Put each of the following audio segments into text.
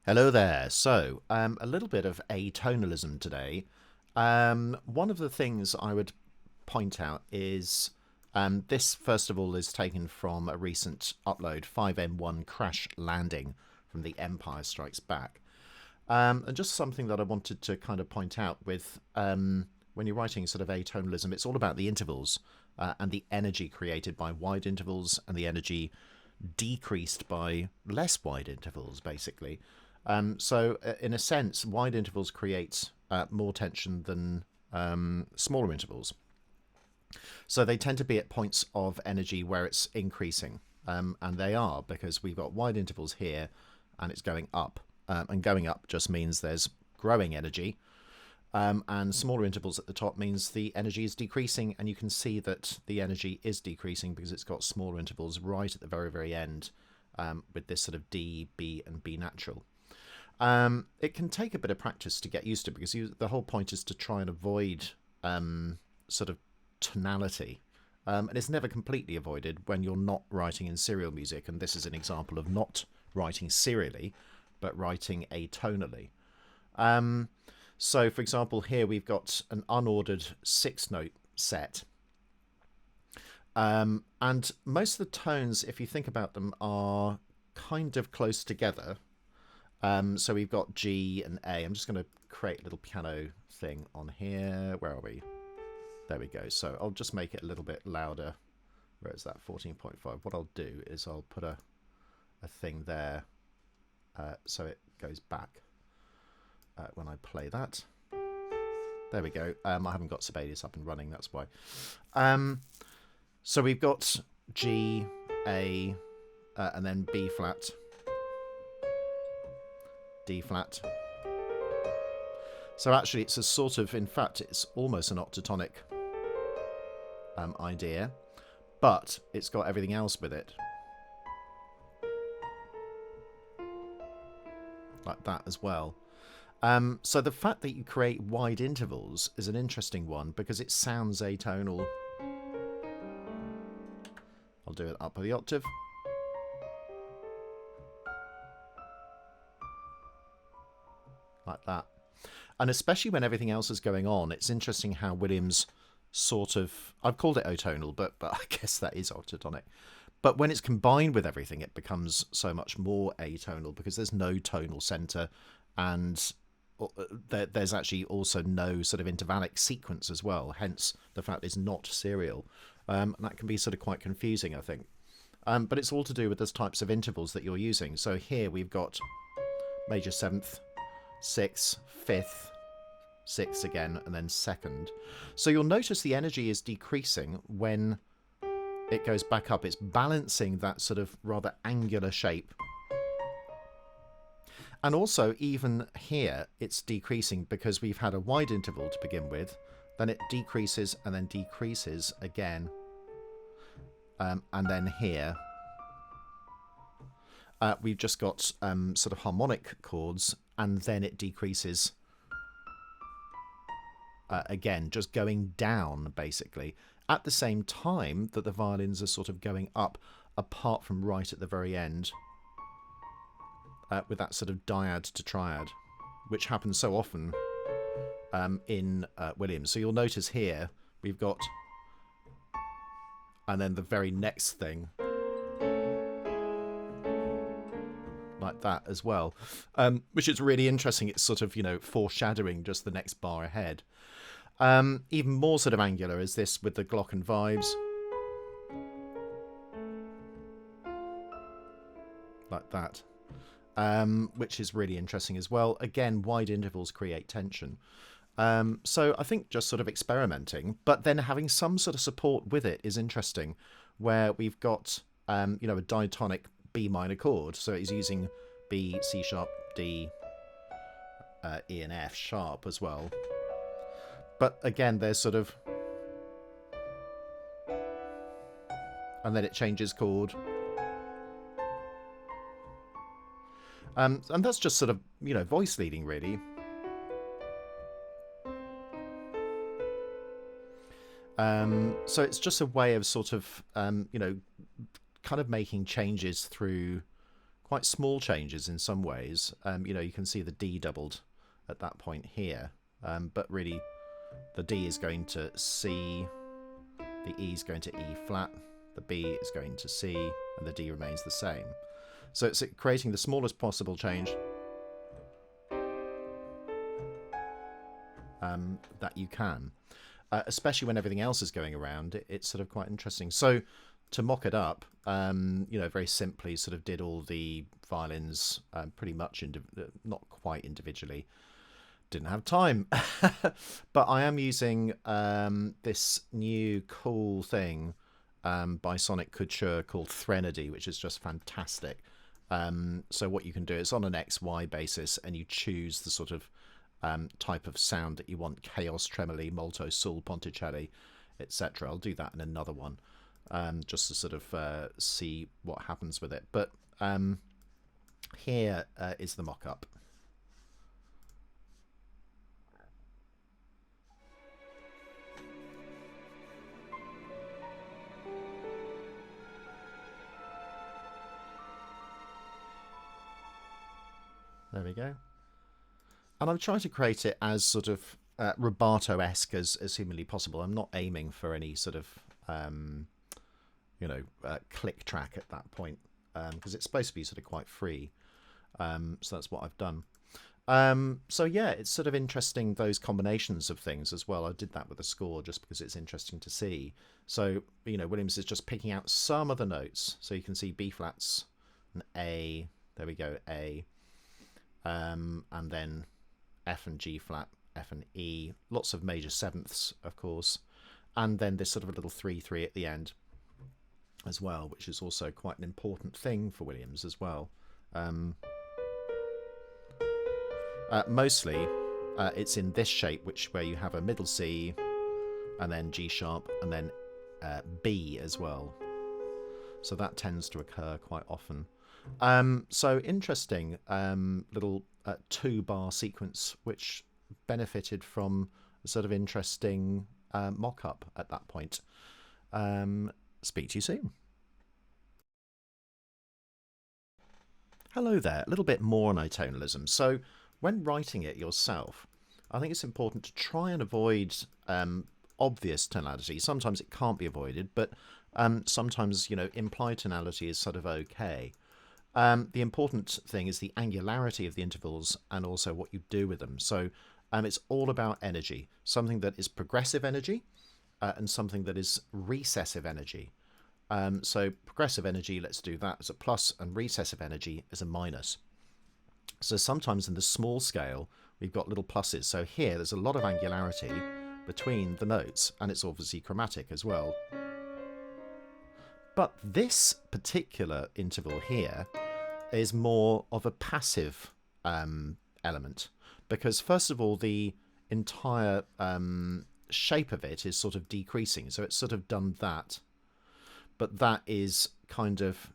Hello there. So, a little bit of atonalism today. One of the things I would point out is this, first of all, is taken from a recent upload, 5M1 Crash Landing from The Empire Strikes Back. And just something that I wanted to kind of point out with when you're writing sort of atonalism, it's all about the intervals and the energy created by wide intervals and the energy decreased by less wide intervals, basically. In a sense, wide intervals create more tension than smaller intervals. So they tend to be at points of energy where it's increasing. And they are, because we've got wide intervals here and it's going up. And going up just means there's growing energy. And smaller intervals at the top means the energy is decreasing. And you can see that the energy is decreasing because it's got smaller intervals right at the very, very end with this sort of D, B, and B natural. It can take a bit of practice to get used to, because the whole point is to try and avoid sort of tonality. And it's never completely avoided when you're not writing in serial music, and this is an example of not writing serially, but writing atonally. So, for example, here we've got an unordered 6-note set. And most of the tones, if you think about them, are kind of close together. So we've got G and A. I'm just going to create a little piano thing on here. Where are we? There we go. So I'll just make it a little bit louder. Where is that? 14.5. What I'll do is I'll put a thing there so it goes back when I play that. There we go. I haven't got Sibelius up and running, that's why. So we've got G, A, and then B flat, D flat. So actually it's a sort of, in fact, it's almost an octatonic idea, but it's got everything else with it. Like that as well. So the fact that you create wide intervals is an interesting one because it sounds atonal. I'll do it up the octave. Like that. And especially when everything else is going on, it's interesting how Williams sort of, I've called it otonal, but I guess that is octatonic. But when it's combined with everything, it becomes so much more atonal because there's no tonal center, and there's actually also no sort of intervallic sequence as well. Hence the fact it's not serial. And that can be sort of quite confusing, I think. But it's all to do with those types of intervals that you're using. So here we've got major 7th, 6th, 5th, 6th again, and then 2nd. So you'll notice the energy is decreasing when it goes back up. It's balancing that sort of rather angular shape. And also, even here, it's decreasing because we've had a wide interval to begin with. Then it decreases and then decreases again. And then here, we've just got sort of harmonic chords, and then it decreases again, just going down, basically, at the same time that the violins are sort of going up, apart from right at the very end. With that sort of dyad to triad, which happens so often in Williams. So you'll notice here we've got, and then the very next thing, like that as well, which is really interesting. It's sort of, you know, foreshadowing just the next bar ahead. Even more sort of angular is this with the glock and vibes, like that. Which is really interesting as well. Again, wide intervals create tension. So I think just sort of experimenting, but then having some sort of support with it is interesting, where we've got, you know, a diatonic B minor chord. So he's using B, C sharp, D, E and F sharp as well. But again, there's sort of, and then it changes chord. And that's just sort of, you know, voice leading, really. So it's just a way of sort of, you know, kind of making changes through quite small changes in some ways. You know, you can see the D doubled at that point here, but really the D is going to C, the E is going to E flat, the B is going to C, and the D remains the same. So it's creating the smallest possible change that you can, especially when everything else is going around. It's sort of quite interesting. So to mock it up, you know, very simply sort of did all the violins pretty much, not quite individually. Didn't have time. But I am using this new cool thing by Sonic Couture called Threnody, which is just fantastic. So what you can do, it's on an XY basis, and you choose the sort of type of sound that you want: chaos, tremoli, molto, sul, ponticelli, etc. I'll do that in another one, just to sort of see what happens with it. But here is the mock-up. There we go. And I'm trying to create it as sort of rubato-esque as humanly possible. I'm not aiming for any sort of, you know, click track at that point, because it's supposed to be sort of quite free. So that's what I've done. So yeah, it's sort of interesting, those combinations of things as well. I did that with the score just because it's interesting to see. So, you know, Williams is just picking out some of the notes. So you can see B flats and A. There we go, A. And then F and G flat, F and E, lots of major sevenths, of course, and then this sort of a little 3/3 at the end as well, which is also quite an important thing for Williams as well. Mostly it's in this shape, where you have a middle C and then G sharp and then B as well. So that tends to occur quite often. So interesting little 2-bar sequence, which benefited from a sort of interesting mock-up at that point. Speak to you soon. Hello there. A little bit more on atonalism. So when writing it yourself, I think it's important to try and avoid obvious tonality. Sometimes it can't be avoided, but sometimes, you know, implied tonality is sort of okay. The important thing is the angularity of the intervals and also what you do with them. So it's all about energy, something that is progressive energy and something that is recessive energy. So progressive energy, let's do that as a plus, and recessive energy as a minus. So sometimes in the small scale, we've got little pluses. So here, there's a lot of angularity between the notes, and it's obviously chromatic as well. But this particular interval here is more of a passive element, because first of all, the entire shape of it is sort of decreasing. So it's sort of done that, but that is kind of,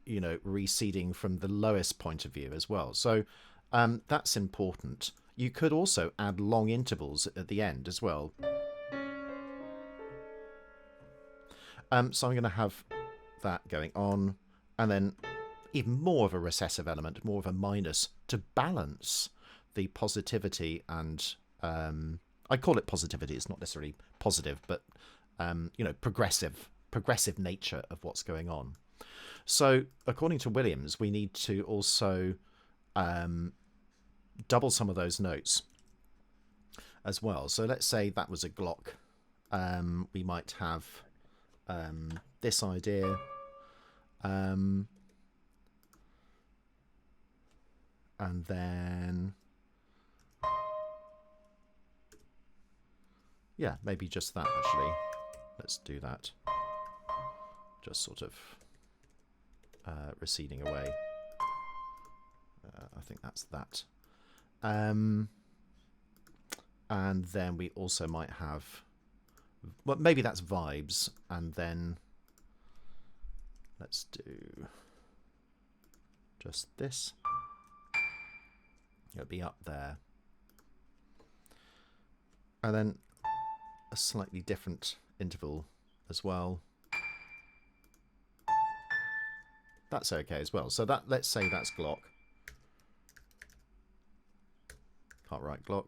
you know, receding from the lowest point of view as well. So that's important. You could also add long intervals at the end as well. So I'm going to have that going on, and then even more of a recessive element, more of a minus, to balance the positivity and I call it positivity. It's not necessarily positive, but you know, progressive nature of what's going on. So according to Williams, we need to also double some of those notes as well. So let's say that was a glock. We might have this idea. And then, yeah, maybe just that actually. Let's do that. Just sort of receding away. I think that's that. And then we also might have, well, maybe that's vibes, and then let's do just this. It'll be up there. And then a slightly different interval as well. That's okay as well. So that, let's say that's glock. Can't write glock.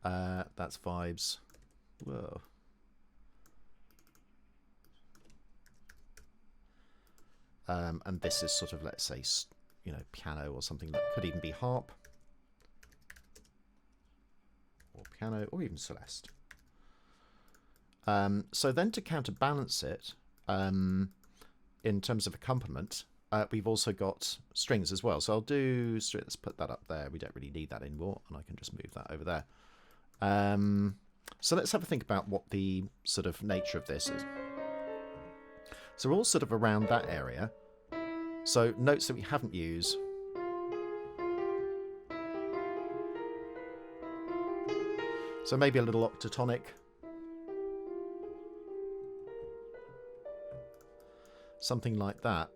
That's vibes. Whoa. And this is sort of, let's say, you know, piano or something that could even be harp. Or piano, or even celeste. So then to counterbalance it, in terms of accompaniment, we've also got strings as well. So I'll do, let's put that up there. We don't really need that anymore, and I can just move that over there. So let's have a think about what the sort of nature of this is. So we're all sort of around that area. So notes that we haven't used. So maybe a little octatonic. Something like that.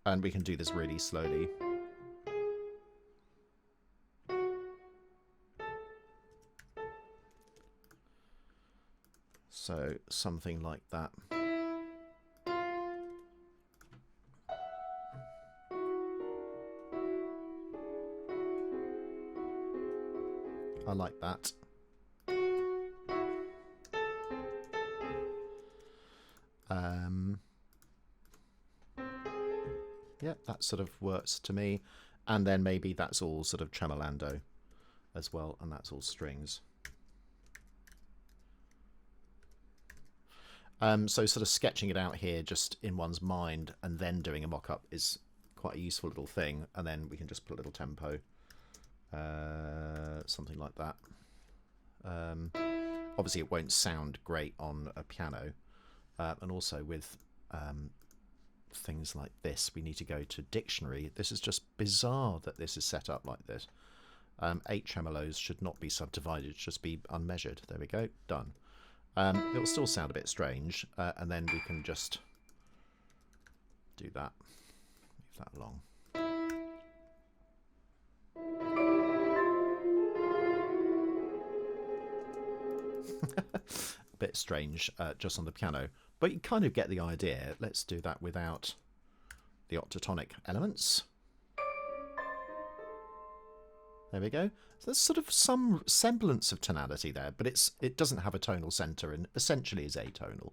And we can do this really slowly. So something like that. I like that. Yeah, that sort of works to me. And then maybe that's all sort of tremolando as well, and that's all strings. So sort of sketching it out here just in one's mind and then doing a mock-up is quite a useful little thing. And then we can just put a little tempo, something like that. Obviously it won't sound great on a piano, and also with things like this we need to go to dictionary. This is just bizarre that this is set up like this. 8 tremolos should not be subdivided, it should just be unmeasured. There we go, done. It will still sound a bit strange, and then we can just do that, move that along. A bit strange just on the piano, but you kind of get the idea. Let's do that without the octatonic elements. There we go. So there's sort of some semblance of tonality there, but it doesn't have a tonal center and essentially is atonal.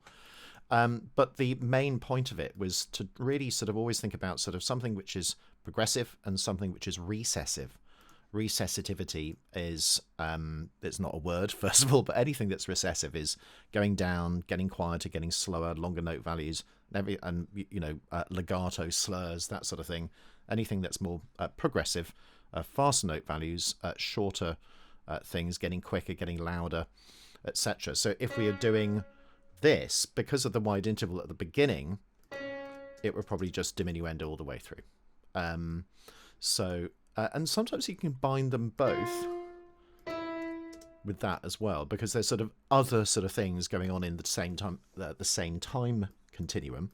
But the main point of it was to really sort of always think about sort of something which is progressive and something which is recessive. Recessivity is, it's not a word, first of all, but anything that's recessive is going down, getting quieter, getting slower, longer note values, and you know, legato, slurs, that sort of thing. Anything that's more progressive, faster note values, shorter things, getting quicker, getting louder, etc. So if we are doing this, because of the wide interval at the beginning, it would probably just diminuendo all the way through. And sometimes you can bind them both with that as well, because there's sort of other sort of things going on in the same time continuum,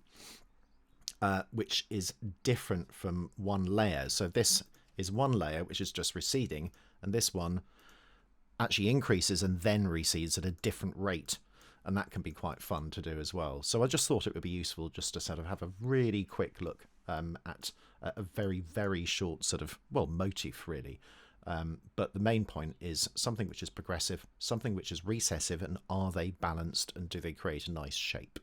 which is different from one layer. So this is one layer which is just receding, and this one actually increases and then recedes at a different rate, and that can be quite fun to do as well. So I just thought it would be useful just to sort of have a really quick look at a very, very short sort of, well, motif really. But the main point is something which is progressive, something which is recessive, and are they balanced, and do they create a nice shape?